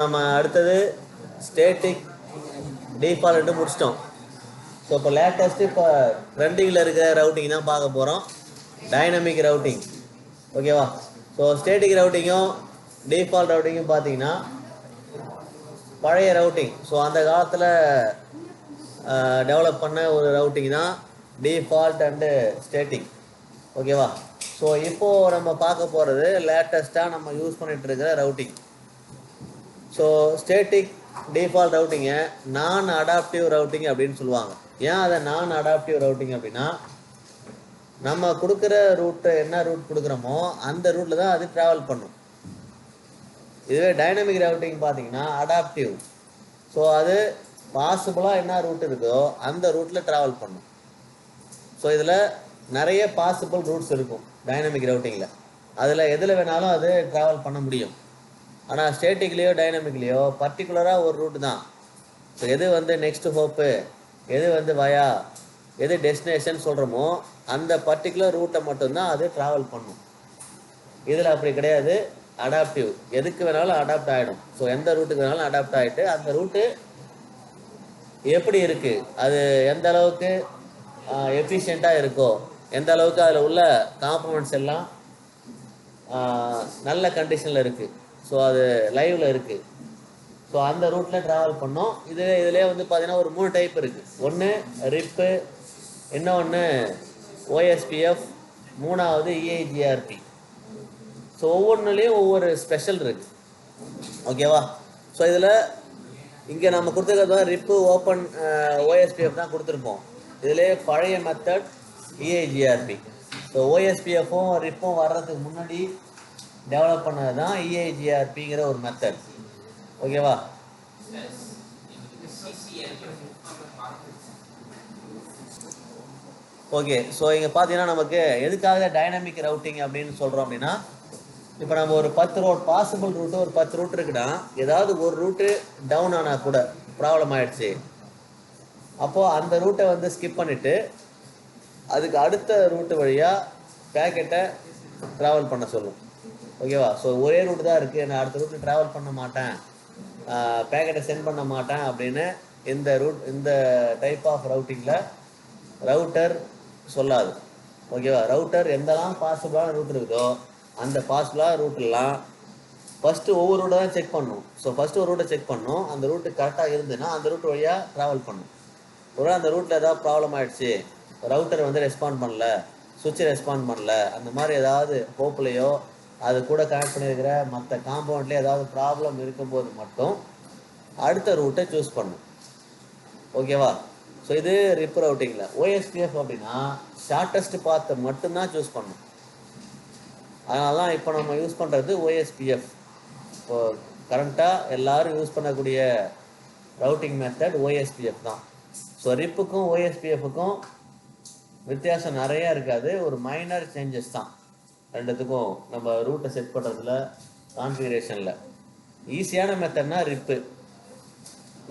நம்ம அடுத்தது static default முடிச்சிட்டோம். ஸோ இப்போ லேட்டஸ்ட்டு இப்போ ட்ரெண்டிங்கில் இருக்கிற ரவுட்டிங் தான் பார்க்க போகிறோம், டைனமிக் ரவுட்டிங். ஓகேவா? ஸோ ஸ்டேட்டிக் ரவுட்டிங்கும் டிஃபால்ட் ரவுட்டிங்கும் பார்த்தீங்கன்னா பழைய ரவுட்டிங். ஸோ அந்த காலத்தில் டெவலப் பண்ண ஒரு ரவுட்டிங் தான் டிஃபால்ட் அண்டு ஸ்டேட்டிக். ஓகேவா? ஸோ இப்போது நம்ம பார்க்க போகிறது லேட்டஸ்ட்டாக நம்ம யூஸ் பண்ணிகிட்டு இருக்கிற ரவுட்டிங். ஸோ ஸ்டேட்டிக் டிஃபால்ட் ரவுட்டிங்கை நான் அடாப்டிவ் ரவுட்டிங் அப்படின்னு சொல்லுவாங்க. ஏன் அதை நான் அடாப்டிவ் ரவுட்டிங் அப்படின்னா, நம்ம கொடுக்குற ரூட்டு என்ன ரூட் கொடுக்குறோமோ அந்த ரூட்டில் தான் அது ட்ராவல் பண்ணும். இதுவே டைனமிக் ரவுட்டிங் பார்த்தீங்கன்னா அடாப்டிவ். ஸோ அது பாசிபிளாக என்ன ரூட் இருக்கோ அந்த ரூட்டில் ட்ராவல் பண்ணும். ஸோ இதில் நிறைய பாசிபிள் ரூட்ஸ் இருக்கும் டைனமிக் ரவுட்டிங்கில். அதில் எதில் வேணாலும் அது ட்ராவல் பண்ண முடியும். ஆனால் ஸ்டேட்டிக்லேயோ டைனமிக்லேயோ பர்டிகுலராக ஒரு ரூட்டு தான். ஸோ எது வந்து நெக்ஸ்ட் ஹோப்பு, எது வந்து வயா, எது டெஸ்டினேஷன் சொல்கிறோமோ அந்த பர்டிகுலர் ரூட்டை மட்டும்தான் அது ட்ராவல் பண்ணும். இதில் அப்படி கிடையாது, அடாப்டிவ். எதுக்கு வேணாலும் அடாப்ட் ஆகிடும். ஸோ எந்த ரூட்டுக்கு வேணாலும் அடாப்ட் ஆகிட்டு அந்த ரூட்டு எப்படி இருக்குது, அது எந்த அளவுக்கு எஃபிஷியண்ட்டாக இருக்கோ, எந்த அளவுக்கு அதில் உள்ள காம்பனன்ட்ஸ் எல்லாம் நல்ல கண்டிஷனில் இருக்குது, ஸோ அது லைவில் இருக்குது, ஸோ அந்த ரூட்டில் ட்ராவல் பண்ணோம். இதிலே வந்து பார்த்தீங்கன்னா ஒரு 3 டைப் இருக்குது. ஒன்று ரிப்பு, இன்னொன்று ஓஎஸ்பிஎஃப், மூணாவது இஐஜிஆர்பி. ஸோ ஒவ்வொன்றுலேயும் ஒவ்வொரு ஸ்பெஷல் இருக்குது. ஓகேவா? ஸோ இதில் இங்கே நம்ம கொடுத்துருக்கிறது ரிப்பு ஓப்பன் ஓஎஸ்பிஎஃப் தான் கொடுத்துருப்போம். இதிலே பழைய மெத்தட் இஐஜிஆர்பி. ஸோ ஓஎஸ்பிஎஃப்பும் ரிப்பும் வர்றதுக்கு முன்னாடி டெவலப் பண்ணது தான் இஐஜிஆர்பிங்கிற ஒரு மெத்தட். ஓகேவா? ஓகே. ஸோ இங்கே பார்த்தீங்கன்னா நமக்கு எதுக்காக டைனமிக் ரவுட்டிங் அப்படின்னு சொல்கிறோம் அப்படின்னா, இப்போ நம்ம ஒரு 10 ரூட் பாசிபிள் ரூட்டு, ஒரு 10 ரூட் இருக்குன்னா ஏதாவது ஒரு ரூட்டு டவுன் ஆனால் கூட ப்ராப்ளம் ஆகிடுச்சு, அப்போது அந்த ரூட்டை வந்து ஸ்கிப் பண்ணிவிட்டு அதுக்கு அடுத்த ரூட்டு வழியாக பேக்கெட்டை ட்ராவல் பண்ண சொல்லும். ஓகேவா? ஸோ ஒரே ரூட்டு தான் இருக்குது, நான் அடுத்த ரூட்டில் ட்ராவல் பண்ண மாட்டேன், பேக்கெட்டை சென்ட் பண்ண மாட்டேன் அப்படின்னு இந்த டைப் ஆஃப் ரவுட்டிங்கில் ரவுட்டர் சொல்லாது. ஓகேவா? ரவுட்டர் எந்தெல்லாம் பாசிபிளான ரூட் இருக்குதோ அந்த பாசிபிளான ரூட்டெல்லாம் ஃபஸ்ட்டு ஒவ்வொரு ரூட்டை தான் செக் பண்ணணும். ஸோ ஃபஸ்ட்டு ஒரு ரூட்டை செக் பண்ணணும், அந்த ரூட்டு கரெக்டாக இருந்துன்னா அந்த ரூட் வழியாக ட்ராவல் பண்ணணும். ஒரு அந்த ரூட்டில் ஏதாவது ப்ராப்ளம் ஆகிடுச்சு, ரவுட்டர் வந்து ரெஸ்பாண்ட் பண்ணல, சுவிட்ச் ரெஸ்பாண்ட் பண்ணல, அந்த மாதிரி ஏதாவது ஹோப்லேயோ அது கூட கனெக்ட் பண்ணியிருக்கிற மற்ற காம்பவுண்ட்லேயே ஏதாவது ப்ராப்ளம் இருக்கும்போது மட்டும் அடுத்த ரூட்டை சூஸ் பண்ணும். ஓகேவா? ஸோ இது ரிப் ரவுட்டிங்கில். ஓஎஸ்பிஎஃப் அப்படின்னா ஷார்ட்டஸ்ட் பாத்தை மட்டும்தான் சூஸ் பண்ணும். அதனால தான் இப்போ நம்ம யூஸ் பண்ணுறது ஓஎஸ்பிஎஃப். இப்போ கரண்ட்டாக எல்லோரும் யூஸ் பண்ணக்கூடிய ரவுட்டிங் மெத்தட் ஓஎஸ்பிஎஃப் தான். ஸோ ரிப்புக்கும் ஓஎஸ்பிஎஃப்புக்கும் வித்தியாசம் நிறையா இருக்காது, ஒரு மைனர் சேஞ்சஸ் தான் ரெண்டுத்துக்கும். நம்ம ரூட்டை செட் பண்ணுறதுல, கான்ஃபிகரேஷனில் ஈஸியான மெத்தட்னா ரிப்பு,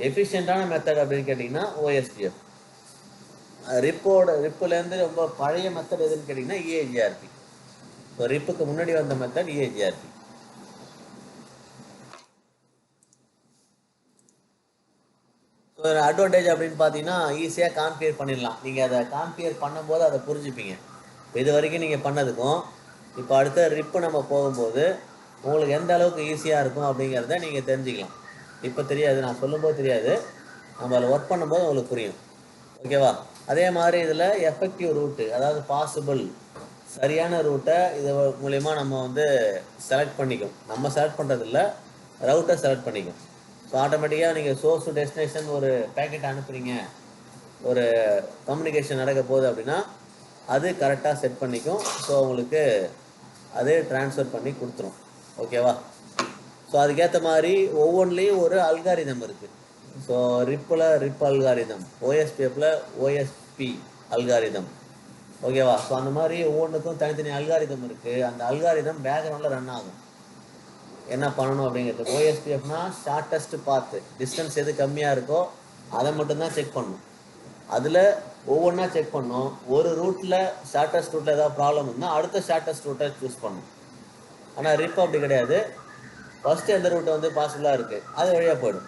எஃபிஷியண்ட்டான மெத்தட் அப்படின்னு கேட்டிங்கன்னா ஓஎஸ்பிஎஃப். ரிப்புலேருந்து ரொம்ப பழைய மெத்தட் எதுன்னு கேட்டிங்கன்னா இஐஜிஆர்பி. ஸோ ரிப்புக்கு முன்னாடி வந்த மெத்தட் இஐஜிஆர்பி. ஸோ அட்வான்டேஜ் அப்படின்னு பார்த்தீங்கன்னா ஈஸியாக கான்ஃபிகர் பண்ணிடலாம். நீங்கள் அதை கான்ஃபிகர் பண்ணும்போது அதை புரிஞ்சுப்பீங்க. இப்போ இது வரைக்கும் நீங்கள் பண்ணதுக்கும் இப்போ அடுத்த ரிப்பு நம்ம போகும்போது உங்களுக்கு எந்த அளவுக்கு ஈஸியாக இருக்கும் அப்படிங்கிறத நீங்கள் தெரிஞ்சுக்கலாம். இப்போ தெரியாது, நான் சொல்லும்போது தெரியாது, நம்ம அதில் ஒர்க் பண்ணும்போது உங்களுக்கு புரியும். ஓகேவா? அதே மாதிரி இதில் எஃபெக்டிவ் ரூட்டு, அதாவது பாசிபிள் சரியான ரூட்டை இது மூலயமா நம்ம வந்து செலக்ட் பண்ணிக்கும். நம்ம செலக்ட் பண்ணுறதில்ல, ரவுட்டை செலக்ட் பண்ணிக்கும். ஸோ ஆட்டோமேட்டிக்காக நீங்கள் சோர்ஸ் டு டெஸ்டினேஷன் ஒரு பேக்கெட் அனுப்புகிறீங்க, ஒரு கம்யூனிகேஷன் நடக்க போகுது அப்படின்னா அது கரெக்டாக செட் பண்ணிக்கும். ஸோ உங்களுக்கு அதே ட்ரான்ஸ்ஃபர் பண்ணி கொடுத்துரும். ஓகேவா? ஸோ அதுக்கேற்ற மாதிரி ஒவ்வொன்றிலையும் ஒரு அல்காரிதம் இருக்குது. ஸோ ரிப்பில் ரிப் அல்காரிதம், ஓஎஸ்பிஎஃப்பில் ஓஎஸ்பி அல்காரிதம். ஓகேவா? ஸோ அந்த மாதிரி ஒவ்வொன்றுக்கும் தனித்தனி அல்காரிதம் இருக்குது. அந்த அல்காரிதம் பேக்ரவுண்டில் ரன் ஆகும். என்ன பண்ணணும் அப்படிங்கிறது, ஓஎஸ்பிஎஃப்னா ஷார்ட்டஸ்ட் பாத்து, டிஸ்டன்ஸ் எது கம்மியாக இருக்கோ அதை மட்டும்தான் செக் பண்ணணும். அதில் ஒவ்வொன்றா செக் பண்ணணும். ஒரு ரூட்டில் ஷார்ட்டஸ்ட் ரூட்டில் ஏதாவது ப்ராப்ளம் இருந்தால் அடுத்த ஷார்ட்டஸ்ட் ரூட்டை சூஸ் பண்ணணும். ஆனால் ரிப் அப்படி கிடையாது, ஃபஸ்ட்டு எந்த ரூட் வந்து பாசிபிளாக இருக்குது அது வழியாக போயிடும்.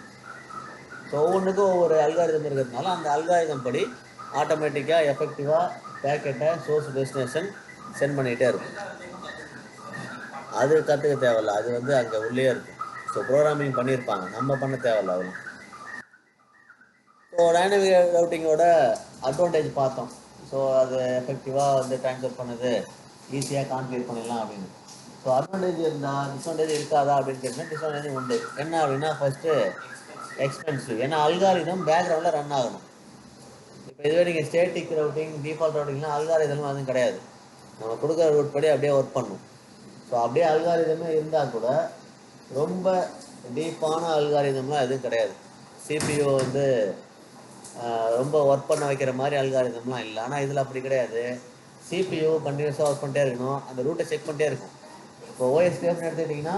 ஸோ ஒவ்வொன்றுக்கும் ஒவ்வொரு அல்காரிதம் இருக்கிறதுனால அந்த அல்காரிதம் படி ஆட்டோமேட்டிக்காக எஃபெக்டிவாக பேக்கெட்டை சோர்ஸ் டெஸ்டினேஷன் சென்ட் பண்ணிகிட்டே இருக்கும். அது கற்றுக்க தேவையில்ல, அது வந்து அங்கே உள்ளே இருக்கும். ஸோ ப்ரோக்ராமிங் பண்ணியிருப்பாங்க, நம்ம பண்ண தேவையில்ல அதெல்லாம். ஸோ டைனமிக் ரவுட்டிங்கோட அட்வான்டேஜ் பார்த்தோம். ஸோ அது எஃபெக்டிவாக வந்து ட்ரான்ஸ்ஃபர் பண்ணுது, ஈஸியாக கான்ஃபிகர் பண்ணிடலாம் அப்படின்னு. ஸோ அட்வான்டேஜ் இருந்தால் டிஸ்அட்வான்டேஜ் இருக்காதா அப்படின்னு கேட்டால் டிஸ்அட்வான்டேஜ் உண்டு. என்ன அப்படின்னா ஃபஸ்ட்டு எக்ஸ்பென்சிவ். ஏன்னா அல்காரிதம் பேக்ரவுண்டில் ரன் ஆகணும். இப்போ இதுவே நீங்கள் ஸ்டேட்டிக் ரவுட்டிங் டிஃபால்ட் ரவுட்டிங்லாம் அல்காரிதம் அதுவும் கிடையாது. நம்ம கொடுக்குற ரூட் படி அப்படியே ஒர்க் பண்ணும். ஸோ அப்படியே அல்காரிதமே இருந்தால் கூட ரொம்ப டீப்பான அல்காரிதம்லாம் எதுவும் கிடையாது. சிபியூ வந்து ரொம்ப ஒர்க் பண்ண வைக்கிற மாதிரி அல்காரிதம்லாம் இல்லை. ஆனால் இதில் அப்படி கிடையாது. சிபியூ கண்டினியூஸாக ஒர்க் பண்ணிட்டே இருக்கணும், அந்த ரூட்டை செக் பண்ணிட்டே இருக்கும். இப்போ ஓஎஸ்பிஎஃப்னு எடுத்துக்கிட்டிங்கன்னா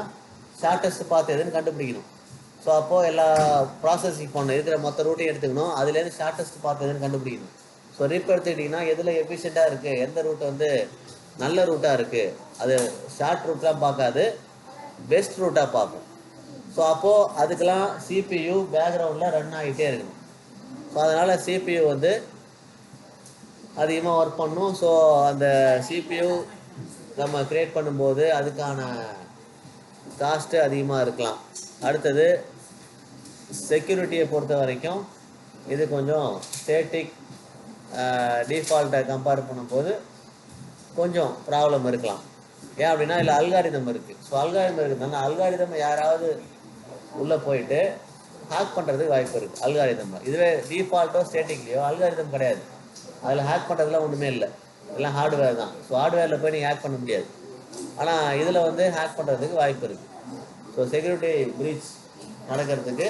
ஷார்ட்டஸ்ட் பார்த்து எதுன்னு கண்டுபிடிக்கணும். ஸோ அப்போது எல்லா ப்ராசஸிங் பண்ணணும், இருக்கிற மொத்த ரூட்டையும் எடுத்துக்கணும், அதுலேருந்து ஷார்ட்டஸ்ட் பார்த்து எதுன்னு கண்டுபிடிக்கணும். ஸோ ரிப் எடுத்துக்கிட்டிங்கன்னா எதில் எஃபிஷியண்ட்டாக இருக்குது, எந்த ரூட் வந்து நல்ல ரூட்டாக இருக்குது, அது ஷார்ட் ரூட்லாம் பார்க்காது, பெஸ்ட் ரூட்டாக பார்க்கும். ஸோ அப்போது அதுக்கெல்லாம் சிபியூ பேக்ரவுண்டில் ரன் ஆகிட்டே இருக்கணும். ஸோ அதனால் சிபியூ வந்து அதிகமாக ஒர்க் பண்ணும். ஸோ அந்த சிபியூ நம்ம க்ரியேட் பண்ணும்போது அதுக்கான காஸ்ட்டு அதிகமாக இருக்கலாம். அடுத்தது செக்யூரிட்டியை பொறுத்த வரைக்கும் இது கொஞ்சம் ஸ்டேட்டிக் டிஃபால்ட்டை கம்பேர் பண்ணும்போது கொஞ்சம் ப்ராப்ளம் இருக்கலாம். ஏன் அப்படின்னா இல்லை அல்காரிதம் இருக்குது. ஸோ அல்காரிதம் இருக்குதுன்னா அல்காரிதம் யாராவது உள்ளே போயிட்டு ஹேக் பண்ணுறதுக்கு வாய்ப்பு இருக்குது அல்காரிதம். இதுவே டிஃபால்ட்டோ ஸ்டேட்டிக்லையோ அல்காரிதம் கிடையாது, அதில் ஹேக் பண்ணுறதுலாம் ஒன்றுமே இல்லை, எல்லாம் ஹார்ட்வேர் தான். ஸோ ஹார்ட்வேரில் போய் நீங்கள் ஹேக் பண்ண முடியாது. ஆனால் இதில் வந்து ஹேக் பண்ணுறதுக்கு வாய்ப்பு இருக்குது. ஸோ செக்யூரிட்டி பிரீச் நடக்கிறதுக்கு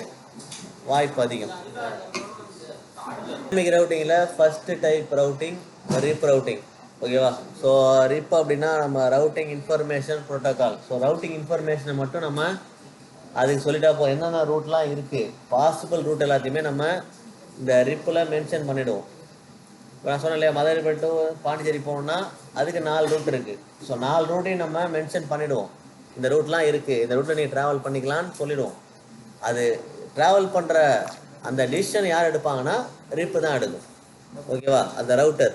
வாய்ப்பு அதிகம். டைனமிக் ரவுட்டிங்கில் first type routing RIP routing. ஓகேவா? ஸோ ரிப் அப்படின்னா நம்ம routing information protocol. So routing இன்ஃபர்மேஷனை மட்டும் நம்ம அதுக்கு சொல்லிட்டா போ, என்னென்ன ரூட்லாம் இருக்குது பாசிபிள் ரூட் எல்லாத்தையுமே நம்ம இந்த ரிப்பில் மென்ஷன் பண்ணிவிடுவோம். இப்போ நான் சொன்னேன் இல்லையா, மதுரை டு பாண்டிச்சேரி போகணுன்னா அதுக்கு 4 ரூட் இருக்குது. ஸோ 4 ரூட்டையும் நம்ம மென்ஷன் பண்ணிவிடுவோம், இந்த ரூட்லாம் இருக்குது, இந்த ரூட்டில் நீங்கள் ட்ராவல் பண்ணிக்கலான்னு சொல்லிவிடுவோம். அது ட்ராவல் பண்ணுற அந்த டிசிஷன் யார் எடுப்பாங்கன்னா ரிப்பு தான் எடுக்கும். ஓகேவா? அந்த ரவுட்டர்.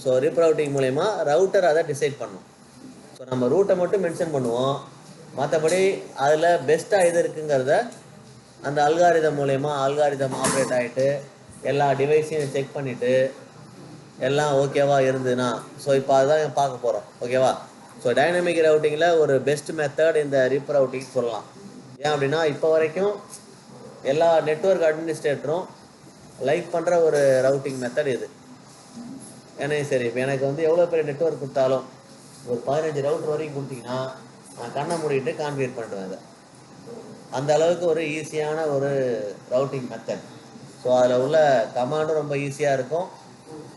ஸோ ரிப் ரவுட்டிங் மூலயமா ரவுட்டர் அதை டிசைட் பண்ணும். ஸோ நம்ம ரூட்டை மட்டும் மென்ஷன் பண்ணுவோம், மற்றபடி அதில் பெஸ்ட்டாக எது இருக்குங்கிறத அந்த அல்காரிதம் மூலயமா அல்காரிதம் ஆப்ரேட் ஆகிட்டு எல்லா டிவைஸையும் செக் பண்ணிவிட்டு எல்லாம் ஓகேவா இருந்துன்னா, ஸோ இப்போ அதுதான் பார்க்க போகிறோம். ஓகேவா? ஸோ டைனமிக் ரவுட்டிங்கில் ஒரு பெஸ்ட் மெத்தட் இந்த ரிப் ரவுட்டிங் சொல்லலாம். ஏன் அப்படின்னா இப்போ வரைக்கும் எல்லா நெட்வொர்க் அட்மினிஸ்ட்ரேட்டரும் லைக் பண்ணுற ஒரு ரவுட்டிங் மெத்தட் இது. ஏன்னா சரி, இப்போ எனக்கு வந்து எவ்வளோ பெரிய நெட்வொர்க் கொடுத்தாலும் ஒரு 15 ரவுட்டர் வரைக்கும் கொடுத்தீங்கன்னா நான் கண்ணை மூடிட்டு கான்ஃபிகர் பண்ணிடுவேன் இதை. அந்த அளவுக்கு ஒரு ஈஸியான ஒரு ரவுட்டிங் மெத்தட். ஸோ அதில் உள்ள கமாண்டும் ரொம்ப ஈஸியாக இருக்கும்,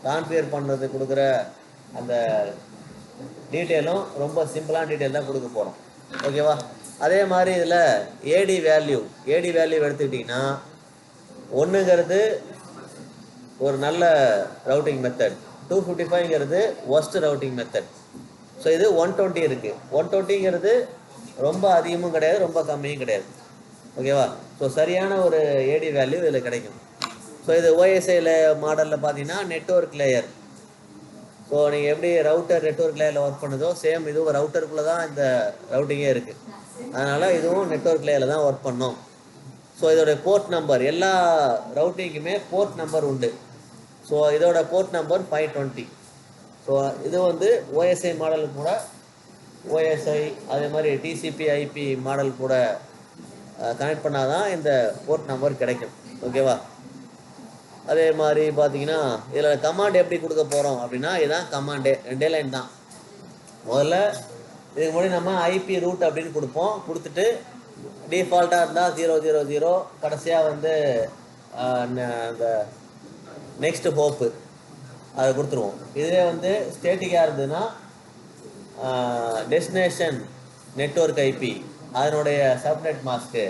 கான்ஃபிகர் பண்ணுறது கொடுக்குற அந்த டீட்டெயிலும் ரொம்ப சிம்பிளான டீட்டெயில் தான் கொடுக்க போகிறோம். ஓகேவா? அதே மாதிரி இதில் ஏடி வேல்யூ எடுத்துக்கிட்டிங்கன்னா ஒன்றுங்கிறது ஒரு நல்ல ரவுட்டிங் மெத்தட், 255ங்கிறது ஒஸ்ட் ரவுட்டிங் மெத்தட். ஸோ இது 120 இருக்குது. 120ங்கிறது ரொம்ப அதிகமும் கிடையாது, ரொம்ப கம்மியும் கிடையாது. ஓகேவா? ஸோ சரியான ஒரு ஏடி வேல்யூ இதில் கிடைக்கும். ஸோ இது ஓஎஸ்ஐயில் மாடலில் பார்த்தீங்கன்னா நெட்வொர்க் லேயர். ஸோ நீங்கள் எப்படி ரவுட்டர் நெட்வொர்க் லேயரில் ஒர்க் பண்ணுதோ சேம் இதுவும் ரவுட்டருக்குள்ளே தான் இந்த ரவுட்டிங்கே இருக்குது. அதனால் இதுவும் நெட்வொர்க் லேயரில் தான் ஒர்க் பண்ணோம். ஸோ இதோடைய போர்ட் நம்பர், எல்லா ரவுட்டிங்குமே போர்ட் நம்பர் உண்டு. ஸோ இதோட போர்ட் நம்பர் 520. ஸோ இது வந்து ஓஎஸ்ஐ மாடல் கூட, ஓஎஸ்ஐ அதே மாதிரி டிசிபி ஐபி மாடல் கூட கனெக்ட் பண்ணால் தான் இந்த போர்ட் நம்பர் கிடைக்கும். ஓகேவா? அதே மாதிரி பார்த்தீங்கன்னா இதில் கமாண்ட் எப்படி கொடுக்க போகிறோம் அப்படின்னா இதுதான் கமாண்டே, 2 லைன் தான். முதல்ல இதுக்கு முன்னாடி நம்ம ஐபி ரூட் அப்படின்னு கொடுப்போம், கொடுத்துட்டு டிஃபால்ட்டாக இருந்தால் 000, கடைசியாக வந்து அந்த நெக்ஸ்ட் ஹோப்பு அதை கொடுத்துருவோம். இதுவே வந்து ஸ்டேட்டிக்காக இருந்ததுன்னா டெஸ்டினேஷன் நெட்வொர்க் ஐபி அதனுடைய சப்நெட் மாஸ்க்கு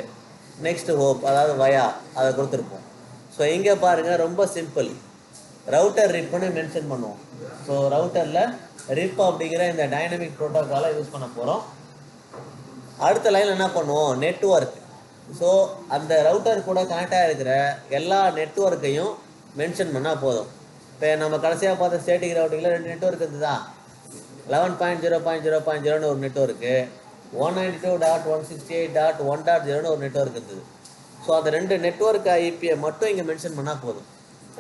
நெக்ஸ்ட் ஹோப் அதாவது வயா அதை கொடுத்துருப்போம். ஸோ இங்கே பாருங்கள் ரொம்ப சிம்பிள், ரவுட்டர் ரிப்புன்னு மென்ஷன் பண்ணுவோம். ஸோ ரவுட்டரில் ரிப் அப்படிங்கிற இந்த டைனமிக் ப்ரோட்டோக்காலை யூஸ் பண்ண போகிறோம். அடுத்த லைனில் என்ன பண்ணுவோம், நெட்வொர்க். ஸோ அந்த ரவுட்டர் கூட கனெக்டாக இருக்கிற எல்லா நெட்வொர்க்கையும் மென்ஷன் பண்ணால் போதும். இப்போ நம்ம கடைசியாக பார்த்த ஸ்டேட்டிக் ரவுட்டிங்கில் 2 நெட்வொர்க் இருந்துதா, 11.0.0.0ன்னு ஒரு நெட்வொர்க்கு, 192.168.1.0ன்னு ஒரு நெட்வொர்க் இருந்தது. ஸோ அந்த 2 நெட்வொர்க் ஐபியை மட்டும் இங்கே மென்ஷன் பண்ணால் போதும்,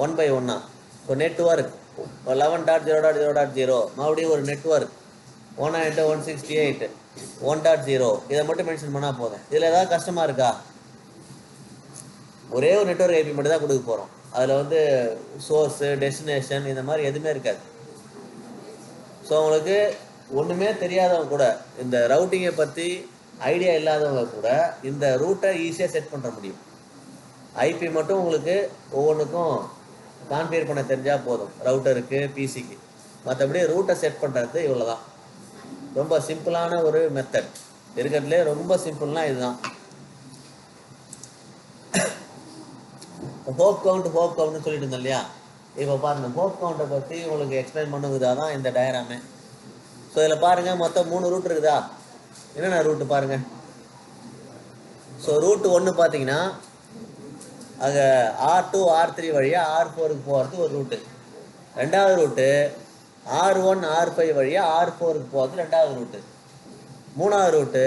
1 by 1. ஸோ நெட்வொர்க் 11.0.0.0, மறுபடியும் ஒரு நெட்வொர்க் 192.168.1.0, இதை மட்டும் மென்ஷன் பண்ணால் போதும். இதில் ஏதாவது கஷ்டமாக இருக்கா? ஒரே ஒரு நெட்வொர்க் ஐபி மட்டும் தான் கொடுக்க போகிறோம். அதில் வந்து சோர்ஸு, டெஸ்டினேஷன் இந்த மாதிரி எதுவுமே இருக்காது. ஸோ உங்களுக்கு ஒன்றுமே தெரியாதவங்க கூட, இந்த ரவுட்டிங்கை பற்றி ஐடியா இல்லாதவங்க கூட இந்த ரூட்டை ஈஸியாக செட் பண்ணுற முடியும். ஐபி மட்டும் உங்களுக்கு ஒவ்வொன்றுக்கும் கான்ஃபிகர் பண்ண தெரிஞ்சால் போதும், ரவுட்டருக்கு, பிசிக்கு. மற்றபடி ரூட்டை செட் பண்ணுறது இவ்வளோ தான். ரொம்ப சிம்பிளான ஒரு மெத்தட், இருக்கிறதுலே ரொம்ப சிம்பிள்னா இதுதான். ஹோப் கவுண்ட்னு சொல்லிட்டு இருந்தோம் இல்லையா, இப்போ பாருங்க, ஹோப் கவுண்டை பற்றி உங்களுக்கு எக்ஸ்பிளைன் பண்ணுவதா தான் இந்த டயராமே. ஸோ இதில் பாருங்கள், மொத்தம் 3 ரூட் இருக்குதா? என்னென்ன ரூட்டு பாருங்கள். ஸோ ரூட்டு 1 பார்த்தீங்கன்னா அங்கே R2 R3 வழியாக R4க்கு போகிறது ஒரு ரூட்டு. ரெண்டாவது ரூட்டு R1 R5 வழியாக R4க்கு போகிறது ரெண்டாவது ரூட்டு. மூணாவது ரூட்டு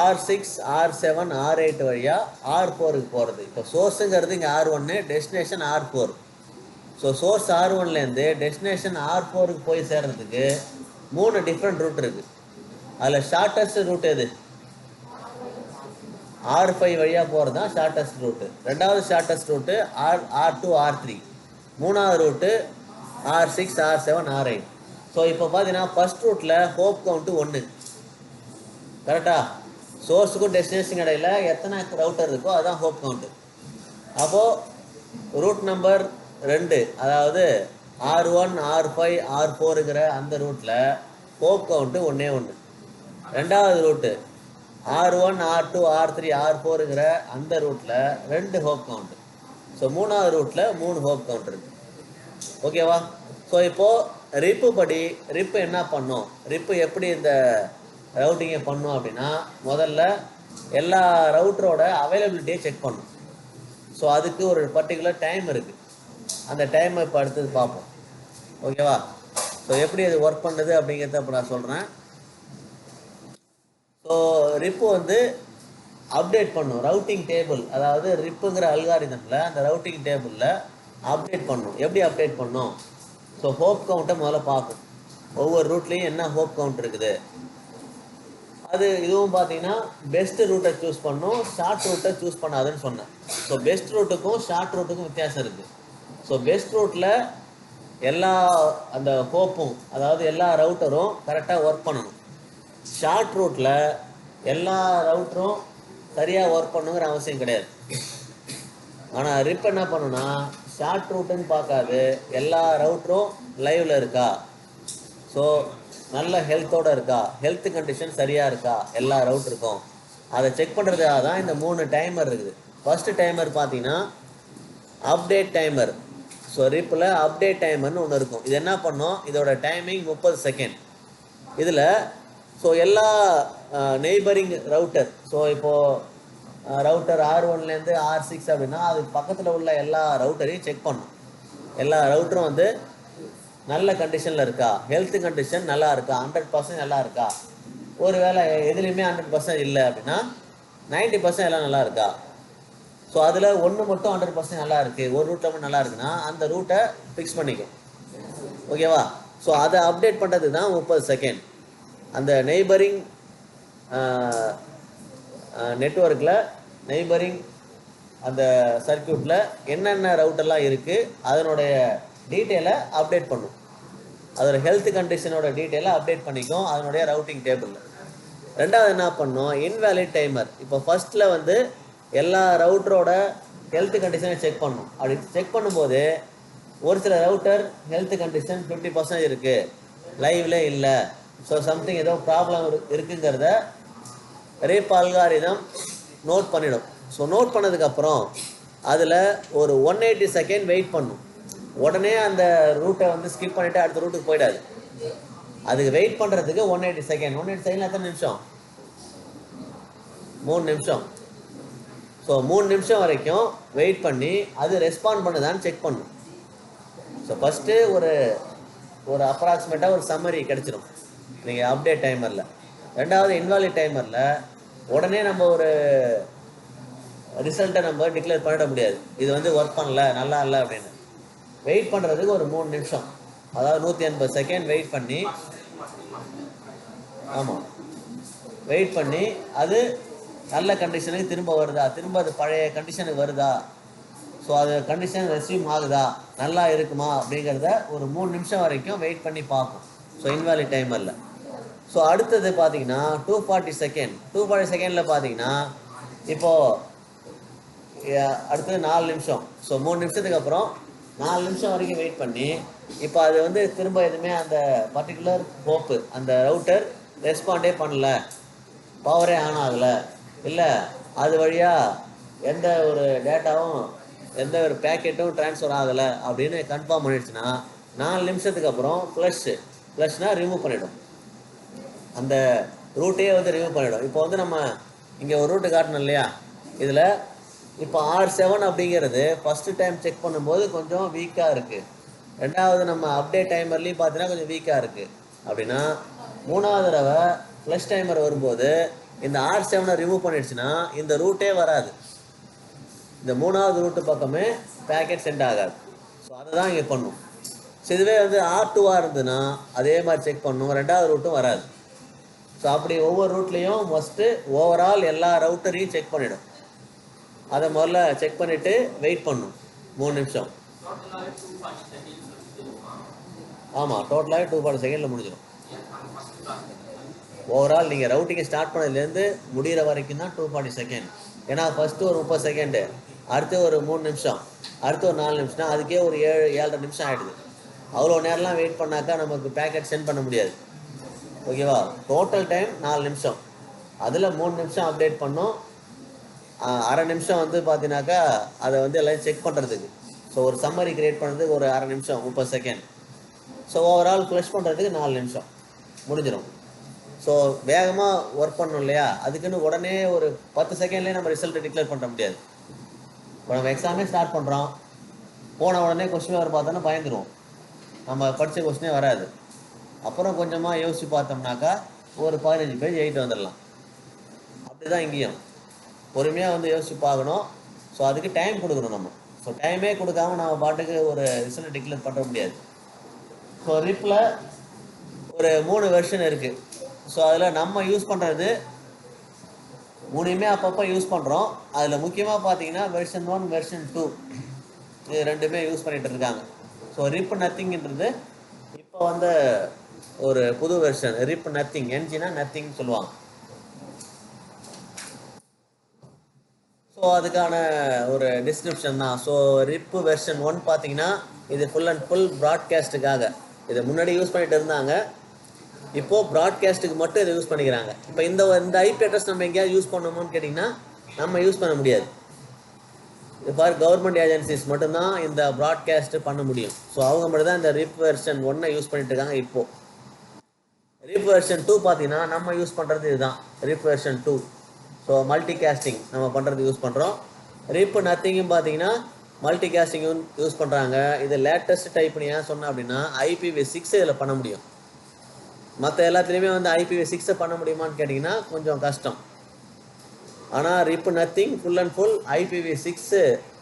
R6 R7 R8 வழியாக R4க்கு போகிறது. இப்போ சோர்ஸுங்கிறது இங்கே R1, destination R4. So source R1லேருந்து டெஸ்டினேஷன் R4க்கு போய் சேர்றதுக்கு 3 டிஃப்ரெண்ட் ரூட் இருக்குது. அதில் ஷார்ட்டஸ்ட் ரூட் எது? R5 வழியாக போகிறது தான் ஷார்ட்டஸ்ட் ரூட்டு. ரெண்டாவது ஷார்ட்டஸ்ட் ரூட்டு R2 R3. மூணாவது route R6 R7 R8. So இப்போ பார்த்தீங்கன்னா ஃபர்ஸ்ட் ரூட்டில் ஹோப் கவுண்ட்டு 1. கரெக்டா? சோர்ஸுக்கும் டெஸ்டினேஷன் இடையில எத்தனை ரவுட்டர் இருக்கோ அதுதான் ஹோப் கவுண்ட்டு. அப்போது ரூட் நம்பர் 2, அதாவது R1 R5 R4ங்கிற அந்த ரூட்டில் ஹோப் கவுண்ட்டு 1. ரெண்டாவது ரூட்டு R1 R2 R3 R4ங்கிற அந்த ரூட்டில் 2 ஹோப் கவுண்ட்டு. ஸோ மூணாவது ரூட்டில் 3 ஹோப் கவுண்ட் இருக்குது. ஓகேவா? ஸோ இப்போது ரிப்பு படி ரிப்பு என்ன பண்ணும், ரிப்பு எப்படி இந்த ரவுட்டிங்கை பண்ணும் அப்படின்னா, முதல்ல எல்லா ரவுட்டரோட அவைலபிலிட்டியை செக் பண்ணும். ஸோ அதுக்கு ஒரு பர்டிகுலர் டைம் இருக்குது. அந்த டைமை இப்போ அடுத்தது பார்ப்போம். ஓகேவா? ஸோ எப்படி அது ஒர்க் பண்ணுது அப்படிங்கிறத இப்போ நான் சொல்கிறேன். ஸோ ரிப்பு வந்து அப்டேட் பண்ணும் ரவுட்டிங் டேபிள், அதாவது ரிப்புங்கிற அல்காரிதமில் அந்த ரவுட்டிங் டேபிளில் அப்டேட் பண்ணும். எப்படி அப்டேட் பண்ணும்? ஸோ ஹோப் கவுண்ட்டை முதல்ல பார்க்கும். ஒவ்வொரு ரூட்லேயும் என்ன ஹோப் கவுண்ட் இருக்குது. அது இதுவும் பார்த்தீங்கன்னா பெஸ்ட் ரூட்டை சூஸ் பண்ணும், ஷார்ட் ரூட்டை சூஸ் பண்ணாதுன்னு சொன்னேன். ஸோ பெஸ்ட் ரூட்டுக்கும் ஷார்ட் ரூட்டுக்கும் வித்தியாசம் இருக்குது. ஸோ பெஸ்ட் ரூட்டில் எல்லா அந்த ஹோப்பும், அதாவது எல்லா ரவுட்டரும் கரெக்டாக ஒர்க் பண்ணணும். ஷார்ட் ரூட்டில் எல்லா ரவுட்டரும் சரியாக ஒர்க் பண்ணுங்கிற அவசியம் கிடையாது. ஆனால் ரிப் என்ன பண்ணுன்னா, ஷார்ட் ரூட்டுன்னு பார்க்காது, எல்லா ரவுட்டரும் லைவில் இருக்கா, ஸோ நல்ல ஹெல்த்தோடு இருக்கா, ஹெல்த் கண்டிஷன் சரியாக இருக்கா எல்லா ரவுட்டருக்கும், அதை செக் பண்ணுறதுக்காக தான் இந்த 3 டைமர் இருக்குது. ஃபஸ்ட்டு டைமர் பார்த்தீங்கன்னா அப்டேட் டைமர். ஸோ ரிப்பில் அப்டேட் டைமர்னு ஒன்று இருக்கும். இது என்ன பண்ணும், இதோட டைமிங் 30 செகண்ட். இதில் ஸோ எல்லா நெய்பரிங் ரவுட்டர், ஸோ இப்போது ரவுட்டர் R1லேருந்து R6 அப்படின்னா அதுக்கு பக்கத்தில் உள்ள எல்லா ரவுட்டரையும் செக் பண்ணும். எல்லா ரவுட்டரும் வந்து நல்ல கண்டிஷனில் இருக்கா, ஹெல்த் கண்டிஷன் நல்லா இருக்கா, 100% நல்லா இருக்கா. ஒரு வேளை எதுலேயுமே 100% இல்லை அப்படின்னா 90% எல்லாம் நல்லா இருக்கா. ஸோ அதில் ஒன்று மட்டும் 100% நல்லா இருக்குது, ஒரு ரூட்டில் மட்டும் நல்லா இருக்குன்னா அந்த ரூட்டை ஃபிக்ஸ் பண்ணிக்கும். ஓகேவா? ஸோ அதை அப்டேட் பண்ணுறது தான் 30 செகண்ட். அந்த நெய்பரிங் நெட்வொர்க்கில், நெய்பரிங் அந்த சர்க்கியூட்டில் என்னென்ன ரவுட்டெல்லாம் இருக்குது அதனுடைய டீட்டெயிலை அப்டேட் பண்ணும். அதோட ஹெல்த் கண்டிஷனோட டீட்டெயிலை அப்டேட் பண்ணிக்கும் அதனுடைய ரவுட்டிங் டேபிளில். ரெண்டாவது என்ன பண்ணும், இன்வேலிட் டைமர். இப்போ ஃபஸ்ட்டில் வந்து எல்லா ரவுட்டரோட ஹெல்த் கண்டிஷனை செக் பண்ணும். அப்படி செக் பண்ணும்போது ஒரு சில ரவுட்டர் ஹெல்த் கண்டிஷன் 50% இருக்குது, லைவ்ல இல்லை, ஸோ சம்திங் ஏதோ ப்ராப்ளம் இருக்குங்கிறத ரேப் அல்காரிதம் நோட் பண்ணிடும். ஸோ நோட் பண்ணதுக்கப்புறம் அதில் ஒரு 180 செகண்ட் வெயிட் பண்ணும். உடனே அந்த ரூட்டை வந்து ஸ்கிப் பண்ணிவிட்டு அடுத்த ரூட்டுக்கு போயிடாது. அதுக்கு வெயிட் பண்ணுறதுக்கு 180 செகண்ட். 180 செகண்ட் எத்தனை நிமிஷம்? 3 நிமிஷம். ஸோ 3 நிமிஷம் வரைக்கும் வெயிட் பண்ணி அது ரெஸ்பாண்ட் பண்ணுதான்னு செக் பண்ணும். ஸோ ஃபஸ்ட்டு ஒரு அப்ராக்சிமேட்டாக ஒரு சம்மரி கிடச்சிடும் நீங்கள் அப்டேட் டைமரில். ரெண்டாவது இன்வாலிட் டைமரில் உடனே நம்ம ஒரு ரிசல்ட்டை நம்ம டிக்ளேர் பண்ணிட முடியாது, இது வந்து ஒர்க் பண்ணல நல்லா இல்லை அப்படின்னு. வெயிட் பண்ணுறதுக்கு ஒரு 3 நிமிஷம், அதாவது 180 செகண்ட் வெயிட் பண்ணி, ஆமாம் வெயிட் பண்ணி அது நல்ல கண்டிஷனுக்கு திரும்ப வருதா, திரும்ப அது பழைய கண்டிஷனுக்கு வருதா, ஸோ அது கண்டிஷன் ரெஸ்யூம் ஆகுதா, நல்லா இருக்குமா அப்படிங்கிறத ஒரு 3 நிமிஷம் வரைக்கும் வெயிட் பண்ணி பார்ப்போம். So invalid டைமரில். ஸோ அடுத்தது பார்த்தீங்கன்னா 240 செகண்ட். 240 செகண்டில் பார்த்தீங்கன்னா இப்போது அடுத்தது 4 நிமிஷம். ஸோ 3 நிமிஷத்துக்கு அப்புறம் 4 நிமிஷம் வரைக்கும் வெயிட் பண்ணி இப்போ அது வந்து திரும்ப எதுவுமே அந்த பர்டிகுலர் ஹோப்பு அந்த ரவுட்டர் ரெஸ்பாண்டே பண்ணல, பவரே ஆன் ஆகலை, இல்லை அது வழியாக எந்த ஒரு டேட்டாவும் எந்த ஒரு பேக்கெட்டும் ட்ரான்ஸ்ஃபர் ஆகலை அப்படின்னு கன்ஃபார்ம் பண்ணிடுச்சுன்னா 4 நிமிஷத்துக்கு அப்புறம் ஃப்ளஷ்னால் ரிமூவ் பண்ணிவிடும், அந்த ரூட்டையே வந்து ரிமூவ் பண்ணிவிடும். இப்போ வந்து நம்ம இங்கே ஒரு ரூட்டு காட்டணும் இல்லையா, இதில் இப்போ R7 அப்படிங்கிறது ஃபஸ்ட்டு டைம் செக் பண்ணும்போது கொஞ்சம் வீக்காக இருக்குது, ரெண்டாவது நம்ம அப்டேட் டைமர்லேயும் பார்த்தீங்கன்னா கொஞ்சம் வீக்காக இருக்குது. அப்படின்னா 3வது தடவை ஃப்ளஷ் டைமர் வரும்போது இந்த R7 ரிமூவ் பண்ணிடுச்சுன்னா இந்த ரூட்டே வராது, இந்த 3வது ரூட்டு பக்கமே பேக்கெட் சென்ட் ஆகாது. ஸோ அதை தான் இங்கே பண்ணும். ஸோ இதுவே வந்து R2 இருந்ததுன்னா அதே மாதிரி செக் பண்ணும், 2வது ரூட்டும் வராது. ஸோ அப்படி ஒவ்வொரு ரூட்லேயும் மஸ்ட்டு ஓவரால் எல்லா ரவுட்டரையும் செக் பண்ணிவிடும். அதை முதல்ல செக் பண்ணிவிட்டு வெயிட் பண்ணும் 3 நிமிஷம். ஆமாம், டோட்டலாகவே 240 செகண்டில் முடிஞ்சிடும். ஓவரால் நீங்கள் ரவுட்டிங்கை ஸ்டார்ட் பண்ணதுலேருந்து முடிகிற வரைக்கும் தான் 240 செகண்ட். ஏன்னா ஃபஸ்ட்டு ஒரு 30 செகண்டு, அடுத்து ஒரு 3 நிமிஷம், அடுத்து ஒரு 4 நிமிஷம்னா அதுக்கே ஒரு 7-7.5 நிமிஷம் ஆகிடுது. அவ்வளோ நேரம்லாம் வெயிட் பண்ணாக்கா நமக்கு பேக்கெட் சென்ட் பண்ண முடியாது. ஓகேவா? டோட்டல் டைம் 4 நிமிஷம், அதில் 3 நிமிஷம் அப்டேட் பண்ணோம், அரை நிமிஷம் வந்து பார்த்தீங்கன்னாக்கா அதை வந்து எல்லாம் செக் பண்ணுறதுக்கு. ஸோ ஒரு சம்மரி க்ரியேட் பண்ணுறதுக்கு ஒரு அரை நிமிஷம் 30 செகண்ட். ஸோ ஓவரால் ஃப்ளஷ் பண்ணுறதுக்கு 4 நிமிஷம் முடிஞ்சிடும். ஸோ வேகமாக ஒர்க் பண்ணணும் இல்லையா, அதுக்குன்னு உடனே ஒரு 10 செகண்ட்லேயே நம்ம ரிசல்ட்டை டிக்ளேர் பண்ண முடியாது. இப்போ நம்ம எக்ஸாமே ஸ்டார்ட் பண்ணுறோம், போன உடனே கொஸ்டின் பேப்பர் பார்த்தோன்னா பயந்துருவோம், நம்ம படித்த கொஸ்டினே வராது. அப்புறம் கொஞ்சமாக யோசித்து பார்த்தோம்னாக்கா ஒரு 15 பேஜ் எழுதிட்டு வந்துடலாம். அப்படி தான் இங்கேயும் பொறுமையாக வந்து யோசித்து பார்க்கணும். ஸோ அதுக்கு டைம் கொடுக்கணும் நம்ம. ஸோ டைமே கொடுக்காம நம்ம பாட்டுக்கு ஒரு ரிசல்ட் டிக்ளேர் பண்ண முடியாது. ஸோ ரிப்பில் ஒரு 3 வெர்ஷன் இருக்குது. ஸோ அதில் நம்ம யூஸ் பண்ணுறது 3மே அப்பப்போ யூஸ் பண்ணுறோம். அதில் முக்கியமாக பார்த்தீங்கன்னா வெர்ஷன் 1 வெர்ஷன் 2 இது 2மே யூஸ் பண்ணிகிட்டு இருக்காங்க. ஸோ ரிப் நத்திங்கிறது இப்போ வந்து ஒரு புது வெர்ஷன், ரிப் நத்திங், என்ஜினா நத்திங் சொல்லுவாங்க. ஸோ அதுக்கான ஒரு டிஸ்கிரிப்ஷன் தான். ஸோ ரிப் வெர்ஷன் 1 பார்த்தீங்கன்னா இது ஃபுல் அண்ட் ஃபுல் ப்ராட்காஸ்ட்டுக்காக. இதை முன்னாடி யூஸ் பண்ணிட்டு இருந்தாங்க, இப்போது ப்ராட்காஸ்ட்டுக்கு மட்டும் இதை யூஸ் பண்ணிக்கிறாங்க. இப்போ இந்த ஐபி அட்ரஸ் நம்ம எங்கேயாவது யூஸ் பண்ணணும்னு கேட்டிங்கன்னா நம்ம யூஸ் பண்ண முடியாது. இப்போ கவர்மெண்ட் ஏஜென்சிஸ் மட்டும்தான் இந்த ப்ராட்காஸ்ட்டு பண்ண முடியும். ஸோ அவங்க மட்டும் தான் இந்த ரிப் வெர்ஷன் 1 யூஸ் பண்ணிட்டு இருக்காங்க. இப்போது ரிப் வெர்ஷன் 2 பார்த்தீங்கன்னா நம்ம யூஸ் பண்ணுறது இதுதான், RIP version 2. So multicasting நம்ம பண்ணுறது யூஸ் பண்ணுறோம். ரிப் நத்திங்கும் பார்த்தீங்கன்னா மல்டி காஸ்டிங்கும் யூஸ் பண்ணுறாங்க. இது லேட்டஸ்ட் டைப்னு ஏன் சொன்னேன் அப்படின்னா IPv6 இதில் பண்ண முடியும். மற்ற எல்லாத்துலேயுமே வந்து IPv6 பண்ண முடியுமான்னு கேட்டிங்கன்னா கொஞ்சம் கஷ்டம். ஆனால் RIP nothing full and full IPv6